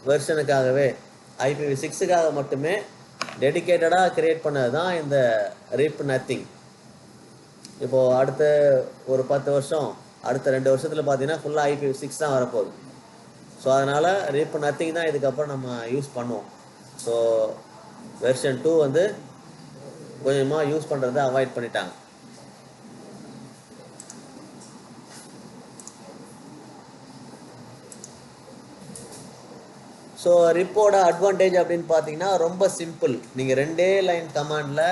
வெர்ஷனுக்காகவே, IPv6க்காக மட்டுமே டெடிக்கேட்டடாக க்ரியேட் பண்ணது தான் இந்த ரிப் நத்திங். இப்போது அடுத்த ஒரு 10 வருஷம், அடுத்த 2 வருஷத்தில் பார்த்தீங்கன்னா ஃபுல்லாக IPv6 தான் வரப்போகுது. ஸோ அதனால் ரிப் நத்திங் தான் இதுக்கப்புறம் நம்ம யூஸ் பண்ணுவோம். ஸோ வெர்ஷன் 2 வந்து கொஞ்சமாக யூஸ் பண்ணுறதை அவாய்ட் பண்ணிட்டாங்க. ஸோ ரிப்போட அட்வான்டேஜ் அப்படின்னு பார்த்தீங்கன்னா ரொம்ப சிம்பிள். நீங்கள் 2 லைன் கமாண்டில்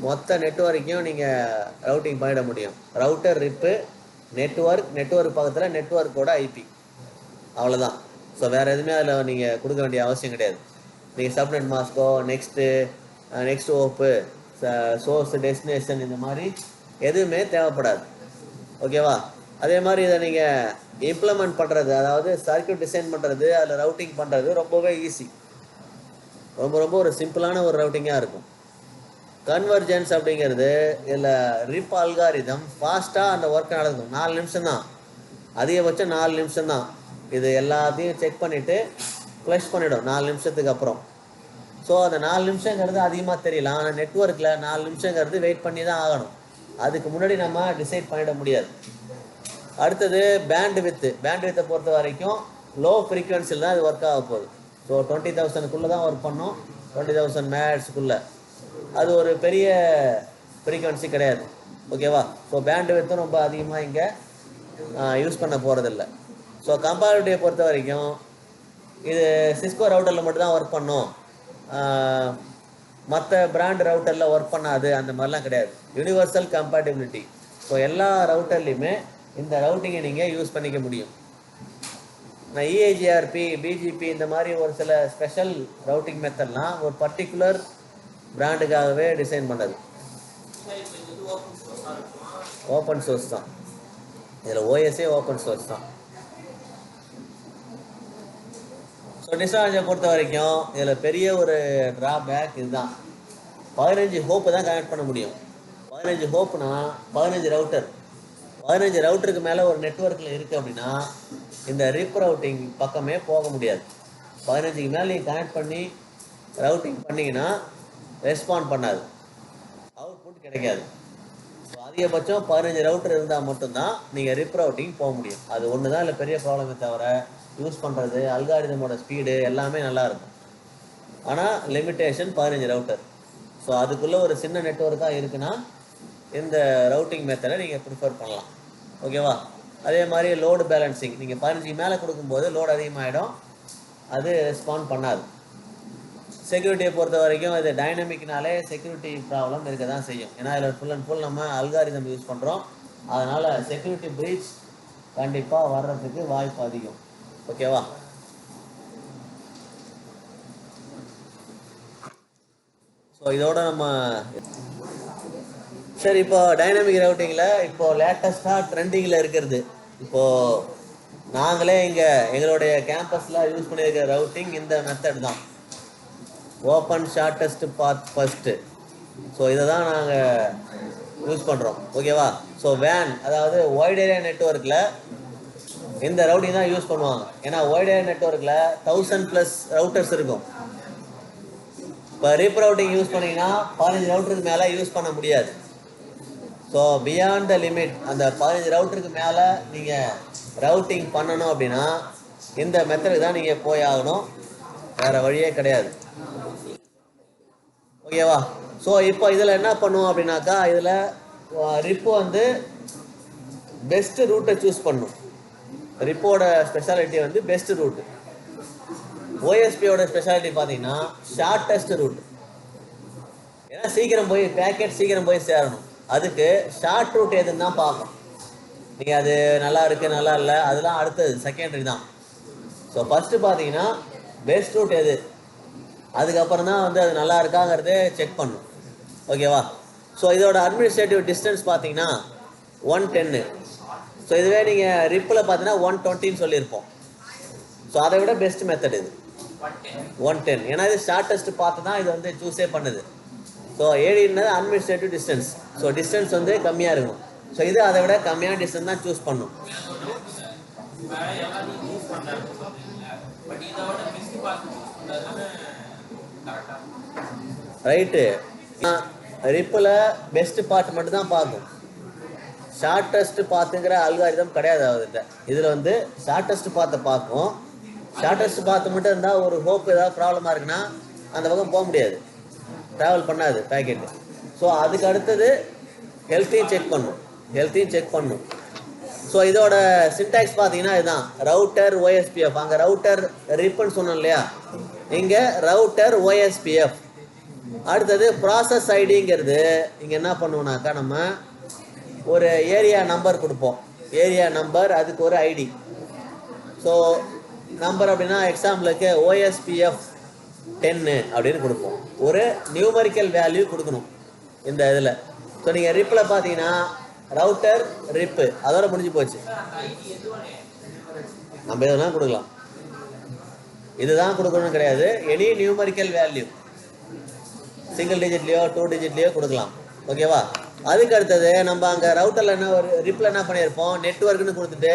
மொத்த நெட்வொர்க்கையும் நீங்கள் ரவுட்டிங் பண்ணிட முடியும். ரவுட்டர் ரிப்பு, நெட்வொர்க் பக்கத்தில் நெட்வொர்க்கோட IP, அவ்வளோதான். ஸோ வேறு எதுவுமே அதில் நீங்கள் கொடுக்க வேண்டிய அவசியம் கிடையாது. நீங்கள் சப்நெட் மாஸ்கோ, நெக்ஸ்ட் ஓப்பு, சோர்ஸ் டெஸ்டினேஷன் இந்த மாதிரி எதுவுமே தேவைப்படாது. ஓகேவா? அதே மாதிரி இதை நீங்கள் இம்ப்ளிமெண்ட் பண்ணுறது, அதாவது சர்க்யூட் டிசைன் பண்ணுறது, அதில் ரவுட்டிங் பண்ணுறது ரொம்பவே ஈஸி. ரொம்ப ரொம்ப ஒரு சிம்பிளான ஒரு ரவுட்டிங்காக இருக்கும். கன்வர்ஜென்ஸ் அப்படிங்கிறது இதில் ரிப் அல்காரிதம் ஃபாஸ்ட்டாக அந்த ஒர்க் நடக்கும். 4 நிமிஷம் தான், அதிகபட்சம் 4 நிமிஷம் தான். இது எல்லாத்தையும் செக் பண்ணிவிட்டு ஃப்ளஷ் பண்ணிவிடும் 4 நிமிஷத்துக்கு அப்புறம். ஸோ அந்த 4 நிமிஷங்கிறது அதிகமாக தெரியலாம், ஆனால் நெட்ஒர்க்கில் 4 நிமிஷங்கிறது வெயிட் பண்ணி தான் ஆகணும். அதுக்கு முன்னாடி நம்ம டிசைட் பண்ணிட முடியாது. அடுத்தது பேண்ட் வித்தை பொறுத்த வரைக்கும் லோ ஃப்ரீக்வன்சியில் தான் இது ஒர்க் ஆக போகுது. ஸோ 20,000க்குள்ளே தான் ஒர்க் பண்ணும், 20,000 மேட்ஸ்க்குள்ளே. அது ஒரு பெரிய ஃப்ரீக்வன்சி கிடையாது, ஓகேவா? ஸோ பேண்ட் வித்தும் ரொம்ப அதிகமாக இங்கே யூஸ் பண்ண போகிறதில்ல. ஸோ கம்பேரிட்டிவை பொறுத்த வரைக்கும் இது சிஸ்கோ ரவுட்டரில் மட்டும்தான் ஒர்க் பண்ணும், மற்ற பிராண்ட் ரவுட்டரில் ஒர்க் பண்ணாது, அந்த மாதிரிலாம் கிடையாது. Universal compatibility. ஸோ எல்லா ரவுட்டர்லையுமே இந்த ரவுட்டிங்கை நீங்கள் யூஸ் பண்ணிக்க முடியும். நான் இஐஜிஆர்பி, பிஜிபி இந்த மாதிரி ஒரு சில ஸ்பெஷல் ரவுட்டிங் மெத்தட்லாம் ஒரு பர்டிகுலர் பிராண்டுக்காகவே டிசைன் பண்ணது. ஓப்பன் சோர்ஸ் தான், இதில் ஓஎஸ்ஏ ஓப்பன் சோர்ஸ் தான். ஸோ டிஸ்அட்வான்டேஜை பொறுத்த வரைக்கும் இதில் பெரிய ஒரு ட்ராபேக் இதுதான். 15 ஹோப்பு தான் கனெக்ட் பண்ண முடியும். 15 ஹோப்புனா 15 ரவுட்டர். 15 ரவுட்டருக்கு மேலே ஒரு நெட்ஒர்க்கில் இருக்குது அப்படின்னா இந்த ரிப் ரவுட்டிங் பக்கமே போக முடியாது. 15க்கு மேலே நீங்கள் கனெக்ட் பண்ணி ரவுட்டிங் பண்ணிங்கன்னா ரெஸ்பாண்ட் பண்ணாது, அவுட்புட் கிடைக்காது. ஸோ அதிகபட்சம் 15 ரவுட்டர் இருந்தால் மட்டும்தான் நீங்கள் ரிப் ரவுட்டிங் போக முடியும். அது ஒன்று தான் இல்லை பெரிய ப்ராப்ளமே தவிர யூஸ் பண்ணுறது, அல்காரிதமோட ஸ்பீடு எல்லாமே நல்லாயிருக்கும். ஆனால் லிமிட்டேஷன் 15 ரவுட்டர். ஸோ அதுக்குள்ளே ஒரு சின்ன நெட்ஒர்க்காக இருக்குன்னா இந்த ரவுட்டிங் மெத்தடை நீங்கள் ப்ரிஃபர் பண்ணலாம், ஓகேவா? அதே மாதிரி லோடு பேலன்சிங், நீங்கள் 15 மேலே கொடுக்கும்போது லோடு அதிகமாகிடும், அது ரெஸ்பாண்ட் பண்ணாது. செக்யூரிட்டியை பொறுத்த வரைக்கும் இது டைனமிக்னாலே செக்யூரிட்டி ப்ராப்ளம் இருக்க தான் செய்யும். ஏன்னா இதில் ஃபுல் அண்ட் ஃபுல் நம்ம அல்காரிதம் யூஸ் பண்ணுறோம், அதனால் செக்யூரிட்டி பிரீச் கண்டிப்பாக வர்றதுக்கு வாய்ப்பு அதிகம், ஓகேவா? ஸோ இதோட நம்ம சரி, இப்போ டைனமிக் ரவுட்டிங்கில் இப்போ லேட்டஸ்ட்டாக ட்ரெண்டிங்கில் இருக்கிறது, இப்போது நாங்களே இங்கே எங்களுடைய கேம்பஸில் யூஸ் பண்ணியிருக்கிற ரவுட்டிங் இந்த மெத்தட் தான், open shortest path first. So இதை தான் நாங்கள் யூஸ் பண்ணுறோம், ஓகேவா? ஸோ வேன், அதாவது வைட் ஏரியா நெட்ஒர்க்கில் இந்த ரவுட்டிங் தான் யூஸ் பண்ணுவாங்க. ஏன்னா வைட் ஏரியா நெட்ஒர்க்கில் 1000+ ரவுட்டர்ஸ் இருக்கும். இப்போ ரிப் ரவுட்டிங் யூஸ் பண்ணிங்கன்னா 15 ரவுட்டருக்கு மேலே யூஸ் பண்ண முடியாது. ஸோ பியாண்ட் த லிமிட், அந்த 15 ரவுட்டருக்கு மேலே நீங்கள் ரவுட்டிங் பண்ணணும் அப்படின்னா இந்த மெத்தடுக்கு தான் நீங்கள் போய் ஆகணும், வேறு வழியே கிடையாது, ஓகேவா? ஸோ இப்போ இதில் என்ன பண்ணுவோம் அப்படின்னாக்கா, இதில் ரிப்பு வந்து பெஸ்ட்டு ரூட்டை சூஸ் பண்ணும். ரிப்போட ஸ்பெஷாலிட்டி வந்து பெஸ்ட் ரூட். ஓஎஸ்பியோட ஸ்பெஷாலிட்டி பார்த்தீங்கன்னா ஷார்ட்டஸ்ட் ரூட். ஏன்னா சீக்கிரம் போய் பேக்கெட் சீக்கிரம் போய் சேரணும், அதுக்கு ஷார்ட் ரூட் எதுன்னு தான் பார்க்கும். நீங்கள் அது நல்லா இருக்குது நல்லா இல்லை அதெல்லாம் அடுத்தது செகண்டரி தான். ஸோ ஃபஸ்ட்டு பார்த்தீங்கன்னா பெஸ்ட் ரூட் எது, அதுக்கப்புறம் தான் வந்து அது நல்லா இருக்காங்கிறதே செக் பண்ணும், ஓகேவா? ஸோ இதோட அட்மினிஸ்ட்ரேட்டிவ் டிஸ்டன்ஸ் பார்த்தீங்கன்னா 110. ஸோ இதுவே நீங்கள் ரிப்பில் பார்த்தீங்கன்னா 120ன்னு சொல்லியிருப்போம். ஸோ அதை விட பெஸ்ட் மெத்தட் இது 110. ஏன்னா இது ஷார்ட்டஸ்ட் பார்த்து தான் இது வந்து சூஸே பண்ணுது. ஸோ ஏடின்றது அட்மினிஸ்ட்ரேட்டிவ் டிஸ்டன்ஸ். ஸோ டிஸ்டன்ஸ் வந்து கம்மியாக இருக்கும். ஸோ இது அதை விட கம்மியான டிஸ்டன்ஸ் தான் சூஸ் பண்ணும். ரைட்டு, ரிப்பில் பெஸ்ட் பார்ட் மட்டும் தான் பார்க்கும், ஷார்ட்டஸ்ட் பார்த்துங்கிற அல்காரிதம் கிடையாது அவர்கிட்ட. இதில் வந்து ஷார்ட்டஸ்ட் பார்த்தை பார்க்கும். ஷார்ட்டஸ்ட் பார்த்து மட்டும் இருந்தால் ஒரு ஹோப் ஏதாவது ப்ராப்ளமாக இருக்குன்னா அந்த பக்கம் போக முடியாது, ட்ராவல் பண்ணாது பேக்கெட்டு. ஸோ அதுக்கு அடுத்தது ஹெல்த்தையும் செக் பண்ணும். ஸோ இதோட சின்டாக்ஸ் பார்த்தீங்கன்னா இதுதான், ரவுட்டர் ஓஎஸ்பிஎஃப். அங்கே ரவுட்டர் ரிப்புன்னு சொன்னோம் இல்லையா, இங்கே ரவுட்டர் ஓஎஸ்பிஎஃப். அடுத்தது ப்ராசஸ் ஐடிங்கிறது இங்கே என்ன பண்ணுவோம்னாக்கா, நம்ம ஒரு ஏரியா நம்பர் கொடுப்போம், ஏரியா நம்பர், அதுக்கு ஒரு ஐடி. ஸோ நம்பர் அப்படின்னா எக்ஸாம்பிளுக்கு OSPF 10 அப்படின்னு கொடுப்போம், ஒரு நியூமரிக்கல் வேல்யூ கொடுக்கணும் இந்த இதில். ஸோ நீங்கள் ரிப்பில் பார்த்தீங்கன்னா ரவுட்டர் ரிப்பு அதோட முடிஞ்சு போச்சு. நம்ம எதுனா கொடுக்கலாம், இதுதான் கொடுக்கணும்னு கிடையாது. எனி நியூமரிக்கல் வேல்யூ சிங்கிள் டிஜிட்லையோ 2 டிஜிட்லையோ கொடுக்கலாம். ஓகேவா? அதுக்கு அடுத்தது நம்ம அங்கே ரவுட்டரில் என்ன ஒரு ரிப்பில் என்ன பண்ணியிருப்போம், நெட்ஒர்க்னு கொடுத்துட்டு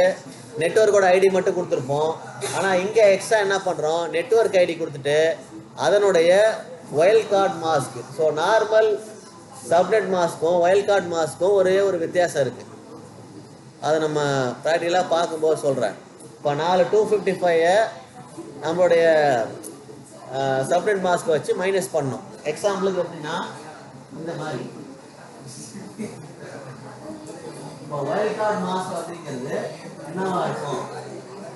நெட்ஒர்க்கோட ஐடி மட்டும் கொடுத்துருப்போம். ஆனால் இங்கே எக்ஸ்ட்ரா என்ன பண்ணுறோம், நெட்ஒர்க் ஐடி கொடுத்துட்டு அதனுடைய wild card mask. So normal subnet மாஸ்க்கும் வைல்ட் கார்டு மாஸ்க்கும் ஒரே ஒரு வித்தியாசம் இருக்குது. அதை நம்ம ப்ராக்டிக்கலாக பார்க்கும்போது சொல்கிறேன். இப்போ 4 255 நம்மளுடைய சப்நெட் மாஸ்க் வச்சு மைனஸ் பண்ணோம். எக்ஸாம்பிளுக்கு எப்படின்னா இந்த மாதிரி இப்போ வைல்ட் கார்டு மாஸ்க் அப்படிங்கிறது என்னவா இருக்கும்,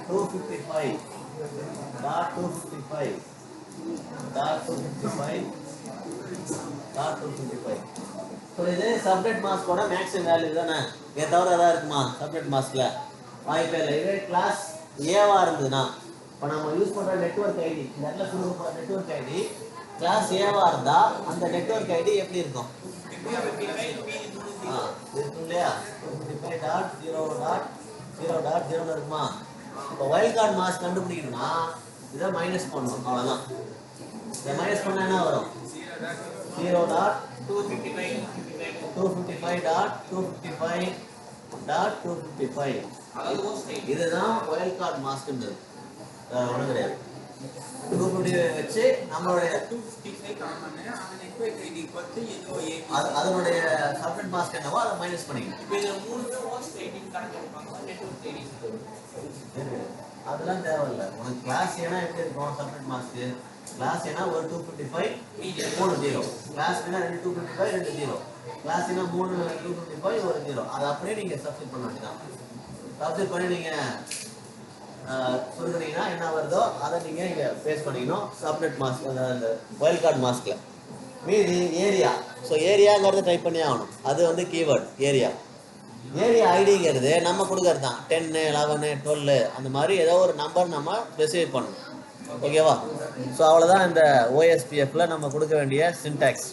255.255.255. ஸோ இது சப்நெட் மாஸ்கோட மேக்ஸிமம் வேல்யூ தானே. இதை தவிர எதாவது இருக்குமா சப்நெட் மாஸ்கில்? வாய்ப்பே இல்லை. இதே கிளாஸ் ஏவா இருந்ததுன்னா, இப்போ நம்ம யூஸ் பண்ணுற நெட்ஒர்க் ஐடி, இந்த இடத்துல கொடுக்க போகிற நெட்ஒர்க் ஐடி கிளாஸ் ஏவா இருந்தால் அந்த நெட்ஒர்க் ஐடி எப்படி இருக்கும்? இருக்கும் இல்லையா? 255.0.0.0 இருக்குமா? இப்போ வைல்ட் கார்டு மாஸ்க் கண்டுபிடிக்கணும்னா இதை மைனஸ் பண்ணணும், அவ்வளோதான். இதை மைனஸ் பண்ணால் என்ன வரும்? 0.255.255.255. இதுதான் வைல்ட் கார்டு மாஸ்க்ன்றது, ஒன்றும் கிடையாது. 255 வச்சு நம்மளுடைய அதனுடைய சப்நெட் மாஸ்க் என்னவோ அதை மைனஸ் பண்ணிக்கணும். அதெல்லாம் தேவையில்லை உனக்கு. கிளாஸ் ஏன்னா எப்படி இருக்கும் சப்நெட் மாஸ்க்? கிளாஸ் ஏன்னா ஒரு 255 3 0, கிளாஸ் ஏன்னா 2 255 2 0, கிளாஸ் ஏன்னா 3 255 1 0. அதை அப்படியே நீங்கள் சப்ஸ்டிட் பண்ண வேண்டியதான். சப்ஸ்டிட் பண்ணி நீங்கள் சொல்லுறீங்கன்னா என்ன வருதோ அதை நீங்கள் இங்கே பேஸ் பண்ணிக்கணும் சப்நெட் மாஸ்க், அந்த வைல்ட் கார்டு மாஸ்கில். மீதி ஏரியா. ஸோ ஏரியாங்கிறத டைப் பண்ணி ஆகணும். அது வந்து கீவேர்டு ஏரியா. ஏரியா ஐடிங்கிறது நம்ம கொடுக்கறது தான். 10 11 12 அந்த மாதிரி ஏதோ ஒரு நம்பர் நம்ம ஸ்பெசிஃபை பண்ணணும். ஓகேவா? ஸோ அவ்வளோதான் இந்த ஓஎஸ்பிஎஃப்ல நம்ம கொடுக்க வேண்டிய சின்டாக்ஸ்.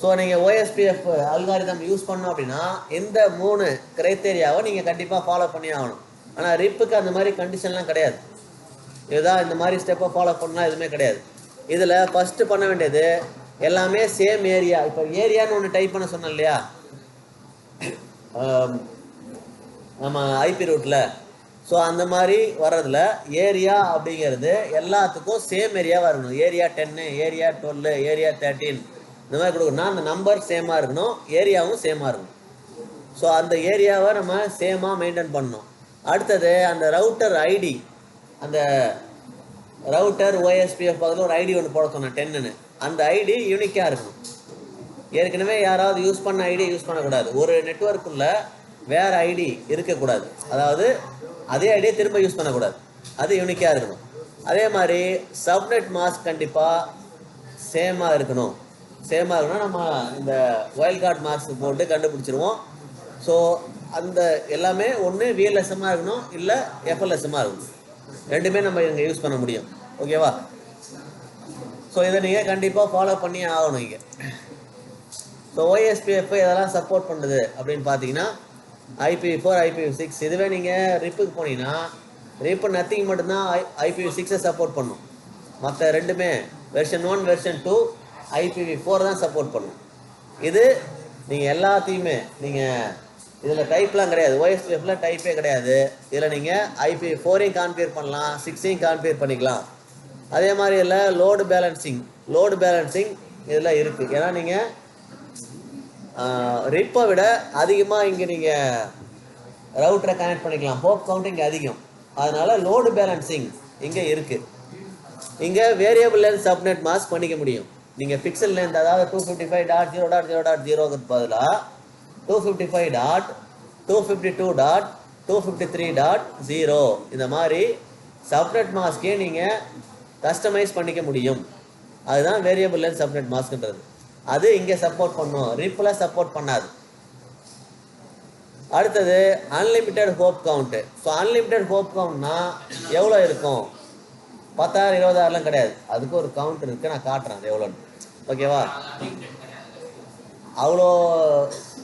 ஸோ நீங்கள் ஓஎஸ்பிஎஃப் அல்காரிதம் யூஸ் பண்ணோம் அப்படின்னா இந்த 3 கிரைட்டேரியாவை நீங்கள் கண்டிப்பாக ஃபாலோ பண்ணி ஆகணும். ஆனால் ரிப்புக்கு அந்த மாதிரி கண்டிஷன்லாம் கிடையாது. இதுதான் இந்த மாதிரி ஸ்டெப்பை ஃபாலோ பண்ணலாம் எதுவுமே கிடையாது. இதில் ஃபஸ்ட்டு பண்ண வேண்டியது எல்லாமே சேம் ஏரியா. இப்போ ஏரியான்னு ஒன்று டைப் பண்ண சொன்னோம் இல்லையா நம்ம ஐபி ரூட்டில். ஸோ அந்த மாதிரி வர்றதுல ஏரியா அப்படிங்கிறது எல்லாத்துக்கும் சேம் ஏரியாவாக இருக்கணும். ஏரியா 10, ஏரியா 12, ஏரியா 13 இந்த மாதிரி கொடுக்கணும்னா அந்த நம்பர் சேமாக இருக்கணும், ஏரியாவும் சேமாக இருக்கணும். ஸோ அந்த ஏரியாவை நம்ம சேமாக மெயின்டைன் பண்ணணும். அடுத்தது அந்த ரவுட்டர் ஐடி, அந்த ரவுட்டர் ஓஎஸ்பிஎஃப் பதில் ஒரு ஐடி ஒன்று போட சொன்னேன் 10ன்னு. அந்த ஐடி யூனிக்காக இருக்கணும். ஏற்கனவே யாராவது யூஸ் பண்ண ஐடி யூஸ் பண்ணக்கூடாது. ஒரு நெட்வொர்க்குள்ள வேறு ஐடி இருக்கக்கூடாது. அதாவது அதே ஐடியை திரும்ப யூஸ் பண்ணக்கூடாது. அது யூனிக்காக இருக்கணும். அதே மாதிரி சப்நெட் மாஸ்க் கண்டிப்பாக சேமாக இருக்கணும். சேமாக இருக்கணும். நம்ம இந்த வைல்ட் கார்டு மாஸ்க் போட்டு கண்டுபிடிச்சிருவோம். ஸோ அந்த எல்லாமே ஒன்று விஎல்எஸ்எம்மாக இருக்கணும், இல்லை எஃப்எல்எஸ்எம்மாக இருக்கணும். ரெண்டுமே நம்ம இங்கே யூஸ் பண்ண முடியும். ஓகேவா? ஸோ இதை நீங்கள் கண்டிப்பாக ஃபாலோ பண்ணி ஆகணும் இங்கே. ஸோ ஓஎஸ்பிஎஃப் இதெல்லாம் சப்போர்ட் பண்ணுது அப்படின்னு பார்த்தீங்கன்னா IPv4 IPv6. இதுவே நீங்கள் ரிப்புக்கு போனீங்கன்னா ரிப்பு நத்திங் மட்டும்தான் IPv6 சப்போர்ட் பண்ணும். மற்ற ரெண்டுமே வெர்ஷன் 1 வெர்ஷன் 2 IPv4 தான் சப்போர்ட் பண்ணும். இது நீங்கள் எல்லாத்தையுமே நீங்கள் இதில் டைப்லாம் கிடையாது. ஓஎஸ்பிஎஃப்ல டைப்பே கிடையாது. இதில் நீங்கள் IPv4ஐயும் கான்ஃபிகர் பண்ணலாம், 6ஐயும் கான்ஃபிகர் பண்ணிக்கலாம். அதே மாதிரி இல்லை லோடு பேலன்சிங் இதில் இருக்குது. ஏன்னா நீங்கள் ரிப்பை விட அதிகமாக இங்கே நீங்கள் ரவுட்டரை கனெக்ட் பண்ணிக்கலாம். ஹோப் கவுண்ட் இங்கே அதிகம். அதனால் லோடு பேலன்சிங் இங்கே இருக்குது. இங்கே வேரியபிள் லென்த் சப்நெட் மாஸ்க் பண்ணிக்க முடியும். நீங்கள் பிக்சல் லென்த் அதாவது 255.0.0.0க்கு பதிலாக 255.252.253.0 இந்த மாதிரி சப்நெட் மாஸ்கே நீங்கள் கஸ்டமைஸ் பண்ணிக்க முடியும். அதுதான் வேரியபிள் லென்த் சப்நெட் மாஸ்க்ன்றது. அது இங்கே சப்போர்ட் பண்ணும், ரிப்பில் சப்போர்ட் பண்ணாது. அடுத்தது unlimited hop count. So unlimited hop கவுண்ட்னா எவ்வளோ இருக்கும்? 10,000 20,000லாம் கிடையாது. அதுக்கு ஒரு கவுண்ட் இருக்குது, நான் காட்டுறேன் அது எவ்வளோன்னு. ஓகேவா? அவ்வளோ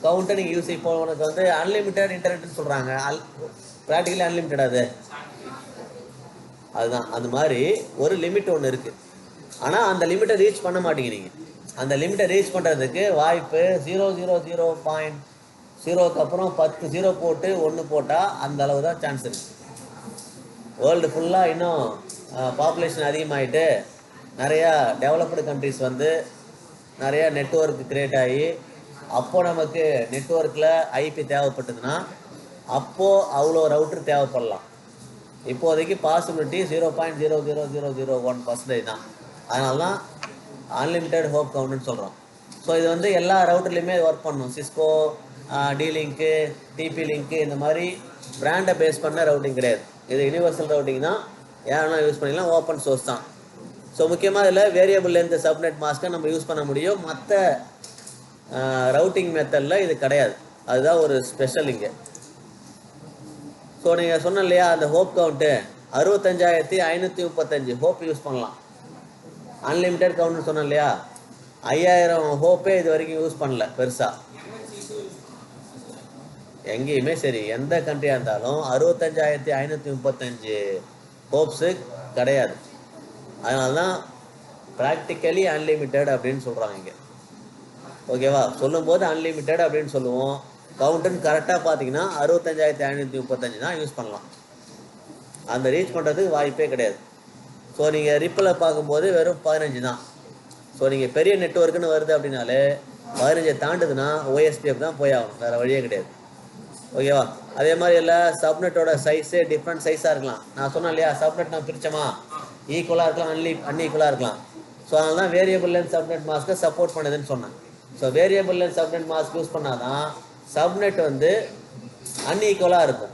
கவுண்ட்டை நீங்கள் யூஸ் இப்போ உனக்கு வந்து அன்லிமிட்டட் இன்டர்நெட்னு சொல்கிறாங்க. ப்ராக்டிக்கலி அன்லிமிட்டட் அதுதான். அந்த மாதிரி ஒரு லிமிட் ஒன்று இருக்குது. ஆனால் அந்த லிமிட்டை ரீச் பண்ண மாட்டேங்க நீங்கள். அந்த லிமிட்டை ரீச் பண்ணுறதுக்கு வாய்ப்பு 0.0.0க்கு அப்புறம் 10 0 போட்டு 1 போட்டால் அந்த அளவு தான் சான்ஸ் இருக்குது. வேர்ல்டு ஃபுல்லாக இன்னும் பாப்புலேஷன் அதிகமாகிட்டு நிறையா டெவலப்டு கண்ட்ரிஸ் வந்து நிறையா நெட்வொர்க் க்ரியேட் ஆகி அப்போது நமக்கு நெட்வொர்க்கில் ஐபி தேவைப்பட்டதுன்னா அப்போது அவ்வளோ ரவுட்ரு தேவைப்படலாம். இப்போதைக்கு பாசிபிலிட்டி 0.00001% தான். அதனால தான் அன்லிமிட்டெட் ஹோப் கவுண்ட்னு சொல்கிறோம். ஸோ இது வந்து எல்லா ரவுட்டர்லேயுமே ஒர்க் பண்ணணும். சிஸ்கோ, டி-லிங்க்கு, டிபி லிங்க்கு இந்த மாதிரி பிராண்டை பேஸ் பண்ண ரவுட்டிங் கிடையாது. இது யூனிவர்சல் ரவுட்டிங் தான். யாரெல்லாம் யூஸ் பண்ணிக்கலாம், ஓப்பன் சோர்ஸ் தான். ஸோ முக்கியமாக இதில் வேரியபிள் லென்த் சப்நெட் மாஸ்க்கை நம்ம யூஸ் பண்ண முடியும். மற்ற ரவுட்டிங் மெத்தடில் இது கிடையாது. அதுதான் ஒரு ஸ்பெஷல் இங்கே. ஸோ நீங்கள் சொன்ன இல்லையா அந்த ஹோப் கவுண்ட்டு 65,535 ஹோப் யூஸ் பண்ணலாம். அன்லிமிட்டெட் கவுண்ட்னு சொன்னோம் இல்லையா, 5000 ஹோப்பே இது வரைக்கும் யூஸ் பண்ணல பெருசாக எங்கேயுமே. சரி, எந்த கண்ட்ரியாக இருந்தாலும் 65,535 ஹோப்ஸு கிடையாது. அதனால தான் ப்ராக்டிக்கலி அன்லிமிட்டெட் அப்படின்னு சொல்கிறாங்க இங்கே. ஓகேவா? சொல்லும்போது அன்லிமிட்டெட் அப்படின்னு சொல்லுவோம். கவுண்ட்டுன்னு கரெக்டாக பார்த்தீங்கன்னா 65,535 தான் யூஸ் பண்ணலாம். அந்த ரீச் பண்ணுறதுக்கு வாய்ப்பே கிடையாது. ஸோ நீங்கள் ரிப்பில் பார்க்கும்போது வெறும் 15 தான். ஸோ நீங்கள் பெரிய நெட்வொர்க்குன்னு வருது அப்படின்னாலே 15 தாண்டுதுன்னா ஓஎஸ்பிஎஃப் தான் போய் ஆகணும், வேறு வழியே கிடையாது. ஓகேவா? அதே மாதிரி இல்லை சப்நெட்டோட சைஸே டிஃப்ரெண்ட் சைஸாக இருக்கலாம். நான் சொன்னேன் இல்லையா, சப்நெட் நான் பிரித்தோமா ஈக்குவலாக இருக்கலாம், அன்ஈக்குவலாக இருக்கலாம். ஸோ அதனால தான் வேரியபிள் லென்த் சப்நெட் மாஸ்க்கை சப்போர்ட் பண்ணுதுன்னு சொன்னேன். So variable length subnet mask use பண்ணால் தான் சப்நெட் வந்து அன்ஈக்குவலாக இருக்கும்.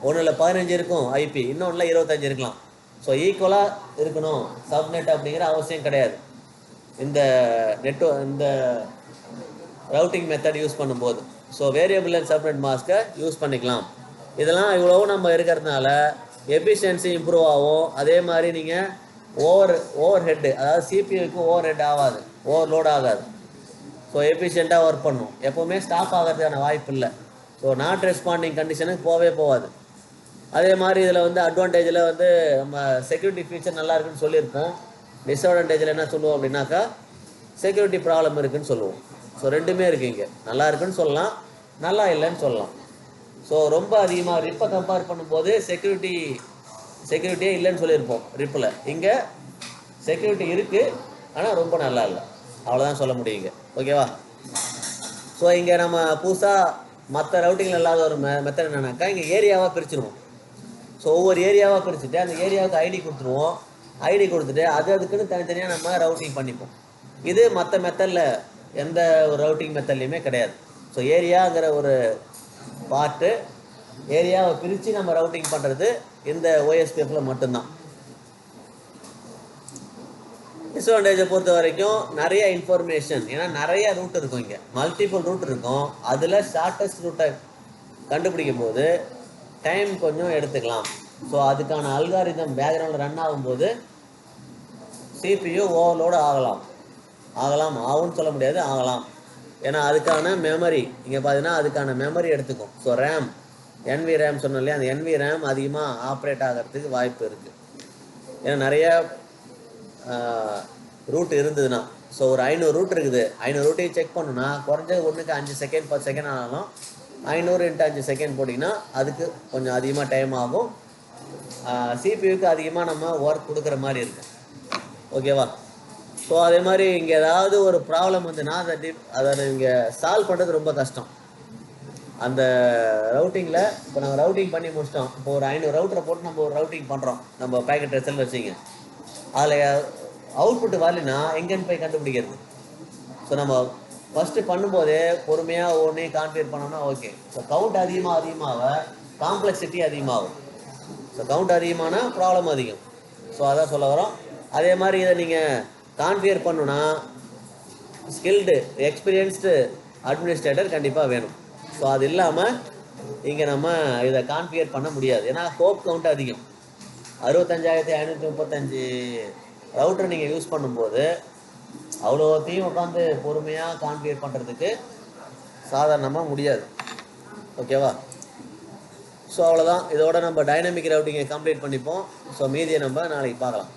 ஒன்றில் 15 இருக்கும் ஐபி, இன்னொன்றில் 25 இருக்கலாம். ஸோ ஈக்குவலாக இருக்கணும் சப்நெட் அப்படிங்கிற அவசியம் கிடையாது இந்த இந்த ரவுட்டிங் மெத்தட் யூஸ் பண்ணும்போது. ஸோ வேரியபிள் லென்த் சப்நெட் மாஸ்க்கை யூஸ் பண்ணிக்கலாம். இதெல்லாம் இவ்வளவு நம்ம இருக்கிறதுனால எஃபிஷியன்சி இம்ப்ரூவ் ஆகும். அதே மாதிரி நீங்கள் ஓவர் ஹெட்டு, அதாவது சிபியூக்கு ஓவர் ஹெட் ஆகாது, ஓவர்லோட் ஆகாது. ஸோ எஃபிஷியண்ட்டாக ஒர்க் பண்ணும். எப்போவுமே ஸ்டாப் ஆகிறதுக்கான வாய்ப்பு இல்லை. ஸோ நாட் ரெஸ்பாண்டிங் கண்டிஷனுக்கு போகாது. அதே மாதிரி இதில் வந்து அட்வான்டேஜில் வந்து நம்ம செக்யூரிட்டி ஃபீச்சர் நல்லா இருக்குன்னு சொல்லியிருப்போம். டிஸ்அட்வான்டேஜில் என்ன சொல்லுவோம் அப்படின்னாக்கா செக்யூரிட்டி ப்ராப்ளம் இருக்குதுன்னு சொல்லுவோம். ஸோ ரெண்டுமே இருக்குது இங்கே. நல்லா இருக்குன்னு சொல்லலாம், நல்லா இல்லைன்னு சொல்லலாம். ஸோ ரொம்ப அதிகமாக ரிப்பை கம்பேர் பண்ணும்போது செக்யூரிட்டியே இல்லைன்னு சொல்லியிருப்போம் ரிப்பில். இங்கே செக்யூரிட்டி இருக்குது, ஆனால் ரொம்ப நல்லா இல்லை, அவ்வளோதான் சொல்ல முடியுங்க. ஓகேவா? ஸோ இங்கே நம்ம புதுசாக மற்ற ரவுட்டிங்கில் இல்லாத ஒரு மெத்தட் என்னன்னாக்கா இங்கே ஏரியாவாக பிரிச்சுருவோம். ஸோ ஒவ்வொரு ஏரியாவாக பிரிச்சுட்டு அந்த ஏரியாவுக்கு ஐடி கொடுத்துருவோம். ஐடி கொடுத்துட்டு அதுக்குன்னு தனித்தனியாக நம்ம ரவுட்டிங் பண்ணிப்போம். இது மற்ற மெத்தடில் எந்த ஒரு ரவுட்டிங் மெத்தட்லையுமே கிடையாது. ஸோ ஏரியாங்கிற ஒரு பார்ட்டு ஏரியாவை பிரித்து நம்ம ரவுட்டிங் பண்ணுறது இந்த ஓஎஸ்பிஎஃப்பில் மட்டும்தான். டிஸ்அட்வான்டேஜை பொறுத்த வரைக்கும் நிறைய இன்ஃபர்மேஷன், ஏன்னா நிறைய ரூட் இருக்கும், இங்கே மல்டிபிள் ரூட் இருக்கும். அதில் ஷார்ட்டஸ்ட் ரூட்டை கண்டுபிடிக்கும் போது டைம் கொஞ்சம் எடுத்துக்கலாம். ஸோ அதுக்கான அல்காரிதம் பேக்ரவுண்டில் ரன் ஆகும்போது சிபியு ஓவர்லோடு ஆகும்னு சொல்ல முடியாது, ஆகலாம். ஏன்னா அதுக்கான மெமரி இங்கே பார்த்தீங்கன்னா அதுக்கான மெமரி எடுத்துக்கும். ஸோ ரேம், என்வி ரேம் சொன்னோம் இல்லையா, அந்த என்வி ரேம் அதிகமாக ஆப்ரேட் ஆகிறதுக்கு வாய்ப்பு இருக்குது. ஏன்னா நிறைய ரூட் இருந்ததுன்னா, ஸோ ஒரு 500 ரூட் இருக்குது, 500 ரூட்டையும் செக் பண்ணுன்னா குறைஞ்சது 1க்கு 5 செகண்ட் 10 செகண்ட் ஆனாலும் 500 × 5 செகண்ட் போட்டிங்கன்னா அதுக்கு கொஞ்சம் அதிகமாக டைம் ஆகும். சிபியூக்கு அதிகமாக நம்ம ஒர்க் கொடுக்குற மாதிரி இருக்குது. ஓகேவா? ஸோ அதே மாதிரி இங்கே ஏதாவது ஒரு ப்ராப்ளம் வந்துன்னா அதை இங்கே சால்வ் பண்ணுறது ரொம்ப கஷ்டம். அந்த ரவுட்டிங்கில் இப்போ நம்ம ரவுட்டிங் பண்ணி முடிச்சிட்டோம். இப்போ ஒரு 500 ரவுட்டரை போட்டு நம்ம ஒரு ரவுட்டிங் பண்ணுறோம், நம்ம பேக்கெட் ரிசல்ட் வச்சிங்க. அதில் அவுட்புட் வரலைன்னா எங்கேன்னு போய் கண்டுபிடிக்கிறது? ஸோ நம்ம ஃபஸ்ட்டு பண்ணும்போதே பொறுமையாக ஒன்றையும் கான்ஃபிகர் பண்ணோம்னா ஓகே. ஸோ கவுண்ட் அதிகமாக காம்ப்ளெக்சிட்டி அதிகமாகும். ஸோ கவுண்ட் அதிகமான ப்ராப்ளம் அதிகம். ஸோ அதான் சொல்ல வரோம். அதே மாதிரி இதை நீங்கள் கான்ஃபிகர் பண்ணுன்னா ஸ்கில்டு எக்ஸ்பீரியன்ஸ்டு அட்மினிஸ்ட்ரேட்டர் கண்டிப்பாக வேணும். ஸோ அது இல்லாமல் இங்கே நம்ம இதை கான்ஃபிகர் பண்ண முடியாது. ஏன்னா ஹோப் கவுண்ட் அதிகம். 65,535 ரவுட்டர் நீங்கள் யூஸ் பண்ணும்போது அவ்வளோத்தையும் உட்காந்து பொறுமையாக கான்ஃபிகர் பண்ணுறதுக்கு சாதாரணமாக முடியாது. ஓகேவா? ஸோ அவ்வளோதான். இதோட நம்ம டைனமிக் ரவுட்டிங்கை கம்ப்ளீட் பண்ணிப்போம். ஸோ மீதியை நம்ம நாளைக்கு பார்க்கலாம்.